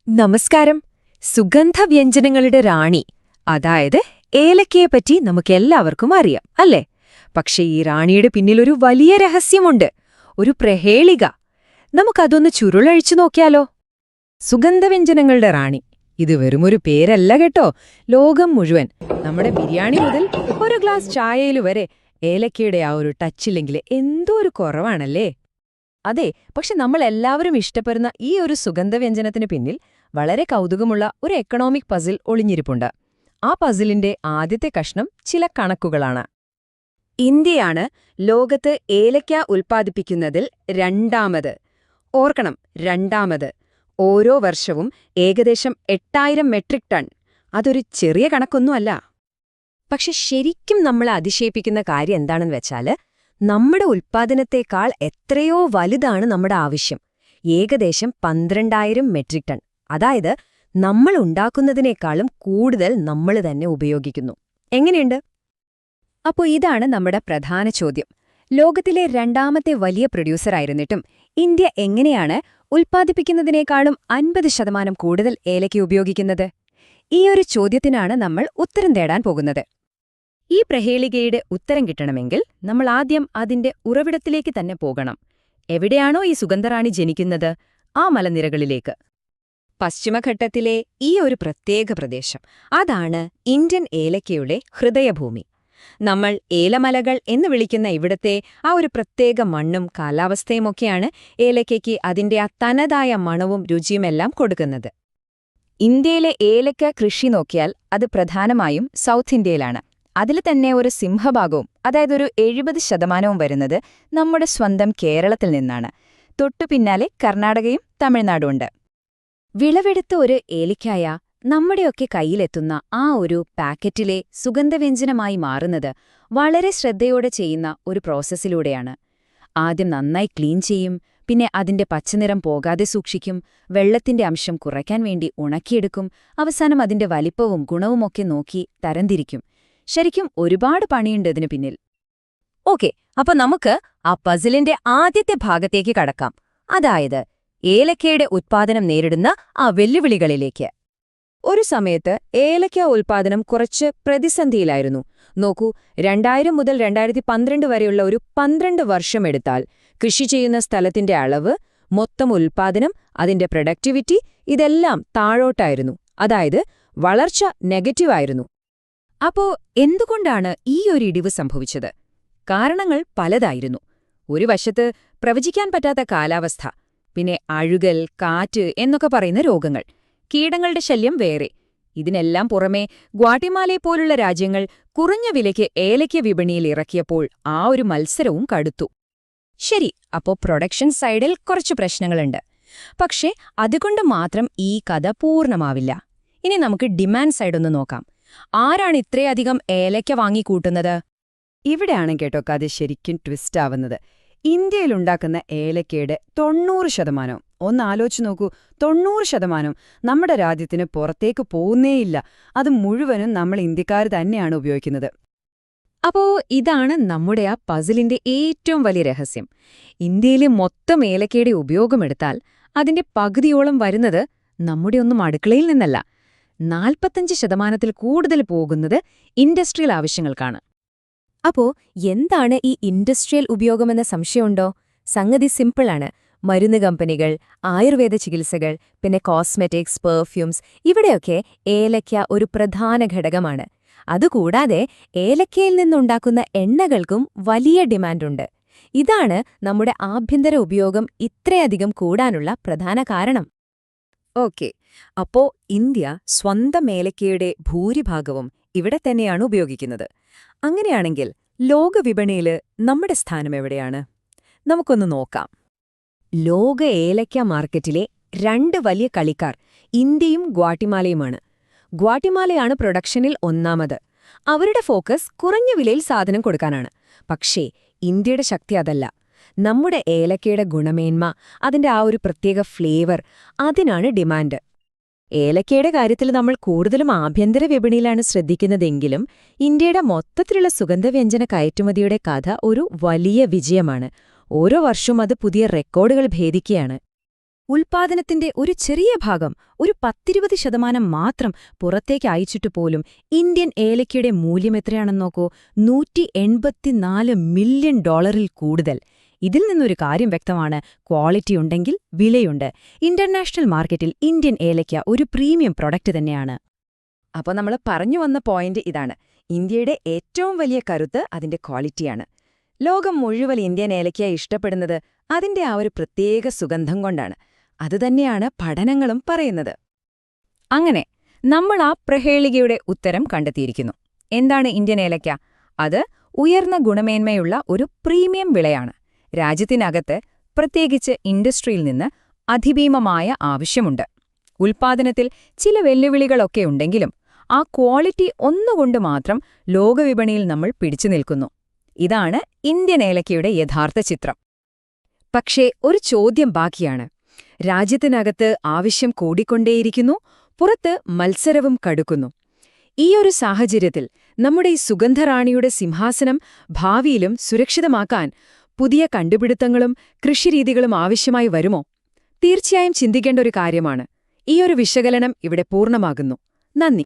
നമസ്കാരം. സുഗന്ധവ്യഞ്ജനങ്ങളുടെ റാണി, അതായത് ഏലക്കയെപ്പറ്റി നമുക്കെല്ലാവർക്കും അറിയാം, അല്ലേ? പക്ഷേ ഈ റാണിയുടെ പിന്നിലൊരു വലിയ രഹസ്യമുണ്ട്, ഒരു പ്രഹേളിക. നമുക്കതൊന്ന് ചുരുളഴിച്ചു നോക്കിയാലോ? സുഗന്ധവ്യഞ്ജനങ്ങളുടെ റാണി, ഇത് വെറുമൊരു പേരല്ല കേട്ടോ. ലോകം മുഴുവൻ, നമ്മുടെ ബിരിയാണി മുതൽ ഒരു ഗ്ലാസ് ചായയില് വരെ ഏലക്കയുടെ ആ ഒരു ടച്ചില്ലെങ്കിൽ എന്തോ ഒരു കുറവാണല്ലേ? അതെ, പക്ഷെ നമ്മളെല്ലാവരും ഇഷ്ടപ്പെടുന്ന ഈ ഒരു സുഗന്ധവ്യഞ്ജനത്തിന് പിന്നിൽ വളരെ കൗതുകമുള്ള ഒരു എക്കണോമിക് പസിൽ ഒളിഞ്ഞിരിപ്പുണ്ട്. ആ പസിലിന്റെ ആദ്യത്തെ കഷ്ണം ചില കണക്കുകളാണ്. ഇന്ത്യയാണ് ലോകത്ത് ഏലക്ക ഉൽപ്പാദിപ്പിക്കുന്നതിൽ രണ്ടാമത്. ഓർക്കണം, രണ്ടാമത്. ഓരോ വർഷവും ഏകദേശം 8000 മെട്രിക് ടൺ. അതൊരു ചെറിയ കണക്കൊന്നുമല്ല. പക്ഷെ ശരിക്കും നമ്മളെ അതിശയിപ്പിക്കുന്ന കാര്യം എന്താണെന്ന് വെച്ചാല്, നമ്മുടെ ഉൽപ്പാദനത്തേക്കാൾ എത്രയോ വലുതാണ് നമ്മുടെ ആവശ്യം. ഏകദേശം 12000 മെട്രിക് ടൺ. അതായത് നമ്മൾ ഉണ്ടാക്കുന്നതിനേക്കാളും കൂടുതൽ നമ്മൾ തന്നെ ഉപയോഗിക്കുന്നു. എങ്ങനെയുണ്ട്? അപ്പോൾ ഇതാണ് നമ്മുടെ പ്രധാന ചോദ്യം. ലോകത്തിലെ രണ്ടാമത്തെ വലിയ പ്രൊഡ്യൂസറായിരുന്നിട്ടും ഇന്ത്യ എങ്ങനെയാണ് ഉൽപ്പാദിപ്പിക്കുന്നതിനേക്കാളും 50% കൂടുതൽ ഏലക്ക ഉപയോഗിക്കുന്നത്? ഈ ഒരു ചോദ്യത്തിനാണ് നമ്മൾ ഉത്തരം തേടാൻ പോകുന്നത്. ഈ പ്രഹേളികയുടെ ഉത്തരം കിട്ടണമെങ്കിൽ നമ്മൾ ആദ്യം അതിന്റെ ഉറവിടത്തിലേക്ക് തന്നെ പോകണം. എവിടെയാണോ ഈ സുഗന്ധറാണി ജനിക്കുന്നത്, ആ മലനിരകളിലേക്ക്. പശ്ചിമഘട്ടത്തിലെ ഈ ഒരു പ്രത്യേക പ്രദേശം, അതാണ് ഇന്ത്യൻ ഏലക്കയുടെ ഹൃദയഭൂമി. നമ്മൾ ഏലമലകൾ എന്ന് വിളിക്കുന്ന ഇവിടത്തെ ആ ഒരു പ്രത്യേക മണ്ണും കാലാവസ്ഥയുമൊക്കെയാണ് ഏലക്കയ്ക്ക് അതിന്റെ ആ തനതായ മണവും രുചിയുമെല്ലാം കൊടുക്കുന്നത്. ഇന്ത്യയിലെ ഏലക്ക കൃഷി നോക്കിയാൽ അത് പ്രധാനമായും സൗത്ത് ഇന്ത്യയിലാണ്. അതിൽ തന്നെ ഒരു സിംഹഭാഗവും, അതായത് ഒരു 70% വരുന്നത് നമ്മുടെ സ്വന്തം കേരളത്തിൽ നിന്നാണ്. തൊട്ടുപിന്നാലെ കർണാടകയും തമിഴ്നാടും ഉണ്ട്. വിളവെടുത്ത ഒരു ഏലക്കായ നമ്മുടെയൊക്കെ കയ്യിലെത്തുന്ന ആ ഒരു പാക്കറ്റിലെ സുഗന്ധവ്യഞ്ജനമായി മാറുന്നത് വളരെ ശ്രദ്ധയോടെ ചെയ്യുന്ന ഒരു പ്രോസസ്സിലൂടെയാണ്. ആദ്യം നന്നായി ക്ലീൻ ചെയ്യും, പിന്നെ അതിന്റെ പച്ചനിറം പോകാതെ സൂക്ഷിക്കും, വെള്ളത്തിന്റെ അംശം കുറയ്ക്കാൻ വേണ്ടി ഉണക്കിയെടുക്കും, അവസാനം അതിന്റെ വലിപ്പവും ഗുണവുമൊക്കെ നോക്കി തരംതിരിക്കും. ശരിക്കും ഒരുപാട് പണിയുണ്ട് ഇതിനു പിന്നിൽ. ഓക്കെ, അപ്പൊ നമുക്ക് ആ പസിലിന്റെ ആദ്യത്തെ ഭാഗത്തേക്ക് കടക്കാം. അതായത് ഏലക്കയുടെ ഉത്പാദനം നേരിടുന്ന ആ വെല്ലുവിളികളിലേക്ക്. ഒരു സമയത്ത് ഏലക്ക ഉൽപ്പാദനം കുറച്ച് പ്രതിസന്ധിയിലായിരുന്നു. നോക്കൂ, 2000 മുതൽ 2012 വരെയുള്ള ഒരു 12 വർഷം എടുത്താൽ കൃഷി ചെയ്യുന്ന സ്ഥലത്തിന്റെ അളവ്, മൊത്തം ഉൽപ്പാദനം, അതിന്റെ പ്രൊഡക്ടിവിറ്റി ഇതെല്ലാം താഴോട്ടായിരുന്നു. അതായത് വളർച്ച നെഗറ്റീവായിരുന്നു. അപ്പോ എന്തുകൊണ്ടാണ് ഈ ഒരു ഇടിവ് സംഭവിച്ചത്? കാരണങ്ങൾ പലതായിരുന്നു. ഒരു വശത്ത് പ്രവചിക്കാൻ പറ്റാത്ത കാലാവസ്ഥ, പിന്നെ അഴുകൽ, കാറ്റ് എന്നൊക്കെ പറയുന്ന രോഗങ്ങൾ, കീടങ്ങളുടെ ശല്യം വേറെ. ഇതിനെല്ലാം പുറമെ ഗ്വാട്ടിമാലയെപ്പോലുള്ള രാജ്യങ്ങൾ കുറഞ്ഞ വിലയ്ക്ക് ഏലക്ക വിപണിയിൽ ഇറക്കിയപ്പോൾ ആ ഒരു മത്സരവും കടുത്തു. ശരി, അപ്പോ പ്രൊഡക്ഷൻ സൈഡിൽ കുറച്ചു പ്രശ്നങ്ങളുണ്ട്. പക്ഷേ അതുകൊണ്ട് മാത്രം ഈ കഥ പൂർണ്ണമാവില്ല. ഇനി നമുക്ക് ഡിമാൻഡ് സൈഡൊന്ന് നോക്കാം. ആരാണ് ഇത്രയധികം ഏലക്ക വാങ്ങിക്കൂട്ടുന്നത്? ഇവിടെയാണ് കേട്ടോ കഥ ശരിക്കും ട്വിസ്റ്റ് ആവുന്നത്. ഇന്ത്യയിലുണ്ടാക്കുന്ന ഏലക്കയുടെ 90%, ഒന്ന് ആലോചിച്ചു നോക്കൂ, 90% നമ്മുടെ രാജ്യത്തിന് പുറത്തേക്ക് പോകുന്നേയില്ല. അത് മുഴുവനും നമ്മൾ ഇന്ത്യക്കാർ തന്നെയാണ് ഉപയോഗിക്കുന്നത്. അപ്പോ ഇതാണ് നമ്മുടെ ആ പസിലിന്റെ ഏറ്റവും വലിയ രഹസ്യം. ഇന്ത്യയിലെ മൊത്തം ഏലക്കയുടെ ഉപയോഗമെടുത്താൽ അതിന്റെ പകുതിയോളം വരുന്നത് നമ്മുടെ ഒന്നും അടുക്കളയിൽ നിന്നല്ല. 45% കൂടുതൽ പോകുന്നത് ഇൻഡസ്ട്രിയൽ ആവശ്യങ്ങൾക്കാണ്. അപ്പോ എന്താണ് ഈ ഇൻഡസ്ട്രിയൽ ഉപയോഗമെന്ന സംശയമുണ്ടോ? സംഗതി സിമ്പിളാണ്. മരുന്ന് കമ്പനികൾ, ആയുർവേദ ചികിത്സകൾ, പിന്നെ കോസ്മെറ്റിക്സ്, പെർഫ്യൂംസ്, ഇവിടെയൊക്കെ ഏലക്ക ഒരു പ്രധാന ഘടകമാണ്. അതുകൂടാതെ ഏലക്കയിൽ നിന്നുണ്ടാക്കുന്ന എണ്ണകൾക്കും വലിയ ഡിമാൻഡുണ്ട്. ഇതാണ് നമ്മുടെ ആഭ്യന്തര ഉപയോഗം ഇത്രയധികം കൂടാനുള്ള പ്രധാന കാരണം. ഓക്കെ, അപ്പോ ഇന്ത്യ സ്വന്തം ഏലക്കയുടെ ഭൂരിഭാഗവും ഇവിടെ തന്നെയാണ് ഉപയോഗിക്കുന്നത്. അങ്ങനെയാണെങ്കിൽ ലോകവിപണിയില് നമ്മുടെ സ്ഥാനം എവിടെയാണ്? നമുക്കൊന്ന് നോക്കാം. ലോക ഏലക്ക മാർക്കറ്റിലെ 2 വലിയ കളിക്കാർ ഇന്ത്യയും ഗ്വാട്ടിമാലയുമാണ്. ഗ്വാട്ടിമാലയാണ് പ്രൊഡക്ഷനിൽ ഒന്നാമത്. അവരുടെ ഫോക്കസ് കുറഞ്ഞ വിലയിൽ സാധനം കൊടുക്കാനാണ്. പക്ഷേ ഇന്ത്യയുടെ ശക്തി അതല്ല. നമ്മുടെ ഏലക്കയുടെ ഗുണമേന്മ, അതിന്റെ ആ ഒരു പ്രത്യേക ഫ്ലേവർ, അതിനാണ് ഡിമാൻഡ്. ഏലക്കയുടെ കാര്യത്തിൽ നമ്മൾ കൂടുതലും ആഭ്യന്തര വിപണിയിലാണ് ശ്രദ്ധിക്കുന്നതെങ്കിലും ഇന്ത്യയുടെ മൊത്തത്തിലുള്ള സുഗന്ധവ്യഞ്ജന കയറ്റുമതിയുടെ കഥ ഒരു വലിയ വിജയമാണ്. ഓരോ വർഷവും അത് പുതിയ റെക്കോർഡുകൾ ഭേദിക്കുകയാണ്. ഉൽപ്പാദനത്തിന്റെ ഒരു ചെറിയ ഭാഗം, ഒരു 10-20% മാത്രം പുറത്തേക്ക് അയച്ചിട്ട് പോലും ഇന്ത്യൻ ഏലക്കയുടെ മൂല്യം എത്രയാണെന്ന് നോക്കൂ, $184 മില്യൺ കൂടുതൽ. ഇതിൽ നിന്നൊരു കാര്യം വ്യക്തമാണ്, ക്വാളിറ്റി ഉണ്ടെങ്കിൽ വിലയുണ്ട്. ഇന്റർനാഷണൽ മാർക്കറ്റിൽ ഇന്ത്യൻ ഏലക്ക ഒരു പ്രീമിയം പ്രൊഡക്റ്റ് തന്നെയാണ്. അപ്പോൾ നമ്മൾ പറഞ്ഞു വന്ന പോയിന്റ് ഇതാണ്: ഇന്ത്യയുടെ ഏറ്റവും വലിയ കരുത്ത് അതിന്റെ ക്വാളിറ്റിയാണ്. ലോകം മുഴുവൻ ഇന്ത്യൻ ഏലക്കയെ ഇഷ്ടപ്പെടുന്നത് അതിന്റെ ആ ഒരു പ്രത്യേക സുഗന്ധം കൊണ്ടാണ്. അതുതന്നെയാണ് പഠനങ്ങളും പറയുന്നത്. അങ്ങനെ നമ്മൾ ആ പ്രഹേളികയുടെ ഉത്തരം കണ്ടെത്തിയിരിക്കുന്നു. എന്താണ് ഇന്ത്യൻ ഏലക്ക? അത് ഉയർന്ന ഗുണമേന്മയുള്ള ഒരു പ്രീമിയം വിളയാണ്. രാജ്യത്തിനകത്ത്, പ്രത്യേകിച്ച് ഇൻഡസ്ട്രിയിൽ നിന്ന് അതിഭീമമായ ആവശ്യമുണ്ട്. ഉൽപ്പാദനത്തിൽ ചില വെല്ലുവിളികളൊക്കെ ഉണ്ടെങ്കിലും ആ ക്വാളിറ്റി ഒന്നുകൊണ്ട് മാത്രം ലോകവിപണിയിൽ നമ്മൾ പിടിച്ചു നിൽക്കുന്നു. ഇതാണ് ഇന്ത്യൻ ഏലക്കയുടെ യഥാർത്ഥ ചിത്രം. പക്ഷേ ഒരു ചോദ്യം ബാക്കിയാണ്. രാജ്യത്തിനകത്ത് ആവശ്യം കൂടിക്കൊണ്ടേയിരിക്കുന്നു, പുറത്ത് മത്സരവും കടുക്കുന്നു. ഈയൊരു സാഹചര്യത്തിൽ നമ്മുടെ ഈ സുഗന്ധറാണിയുടെ സിംഹാസനം ഭാവിയിലും സുരക്ഷിതമാക്കാൻ പുതിയ കണ്ടുപിടുത്തങ്ങളും കൃഷിരീതികളും ആവശ്യമായി വരുമോ? തീർച്ചയായും ചിന്തിക്കേണ്ട ഒരു കാര്യമാണ്. ഈയൊരു വിശകലനം ഇവിടെ പൂർണ്ണമാകുന്നു. നന്ദി.